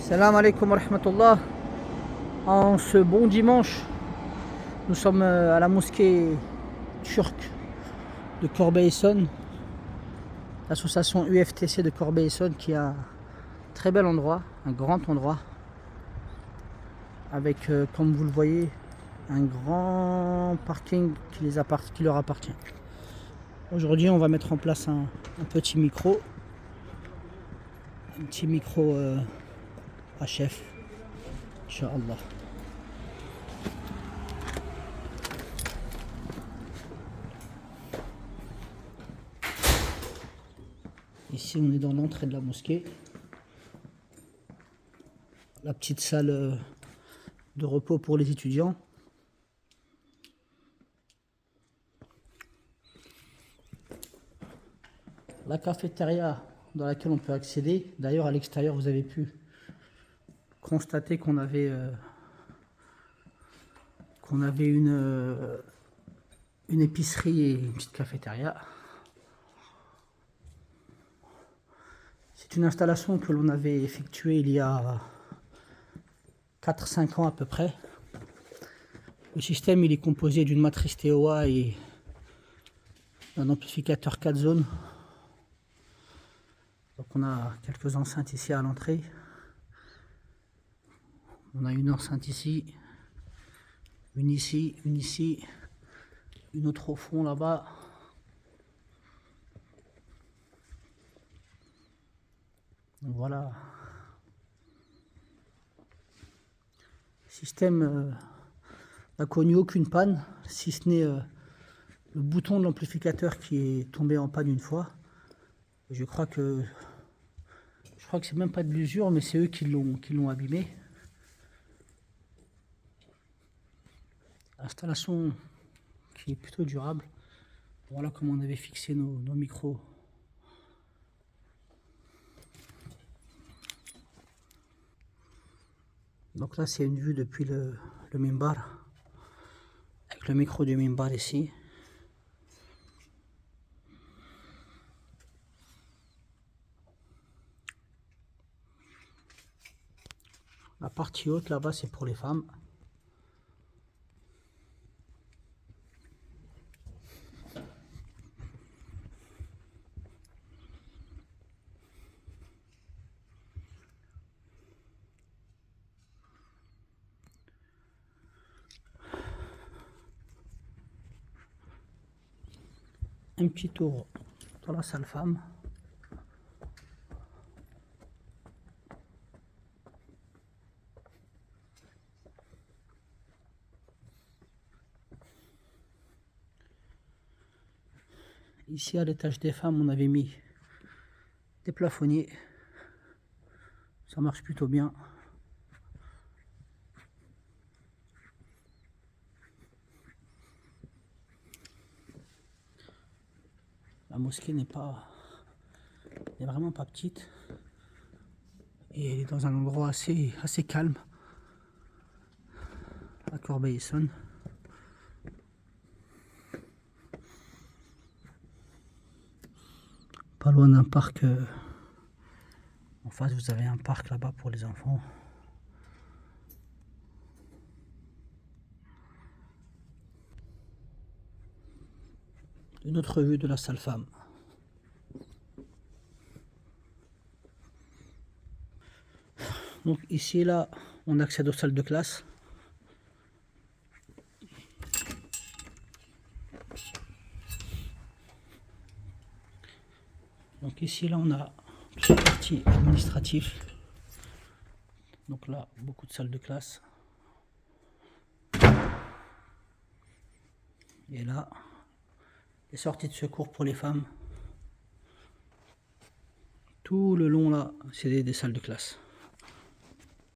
Salam alaikum wa rahmatullah. En ce bon dimanche, nous sommes à la mosquée turque de Corbeil-Essonnes, l'association UFTC de Corbeil-Essonnes, qui a un très bel endroit, un grand endroit, avec, comme vous le voyez, un grand parking qui leur appartient. Aujourd'hui, on va mettre en place un petit micro, HF, Inch'Allah. Ici, on est dans l'entrée de la mosquée. La petite salle de repos pour les étudiants. La cafétéria dans laquelle on peut accéder. D'ailleurs, à l'extérieur, vous avez pu constater qu'on avait une épicerie et une petite cafétéria. C'est une installation que l'on avait effectuée il y a 4-5 ans à peu près. Le système il est composé d'une matrice TOA et d'un amplificateur 4 zones. Donc on a quelques enceintes ici à l'entrée. On a une enceinte ici, une ici, une autre au fond là-bas. Donc voilà. Le système n'a connu aucune panne, si ce n'est le bouton de l'amplificateur qui est tombé en panne une fois. Je crois que c'est même pas de l'usure, mais c'est eux qui l'ont abîmé. Installation qui est plutôt durable. Voilà comment on avait fixé nos micros. Donc là c'est une vue depuis le minbar, avec le micro du minbar ici. La partie haute là-bas c'est pour les femmes. Un petit tour dans la salle femme. Ici à l'étage des femmes on avait mis des plafonniers. Ça marche plutôt bien. La mosquée n'est vraiment pas petite et elle est dans un endroit assez calme à Corbeil-Essonnes. Pas loin d'un parc. En face vous avez un parc là-bas pour les enfants. Une autre vue de la salle femme. Donc ici et là, on accède aux salles de classe. Donc ici là, on a toute la partie administrative. Donc là, beaucoup de salles de classe. Et là, les sorties de secours pour les femmes. Tout le long là, c'est des salles de classe.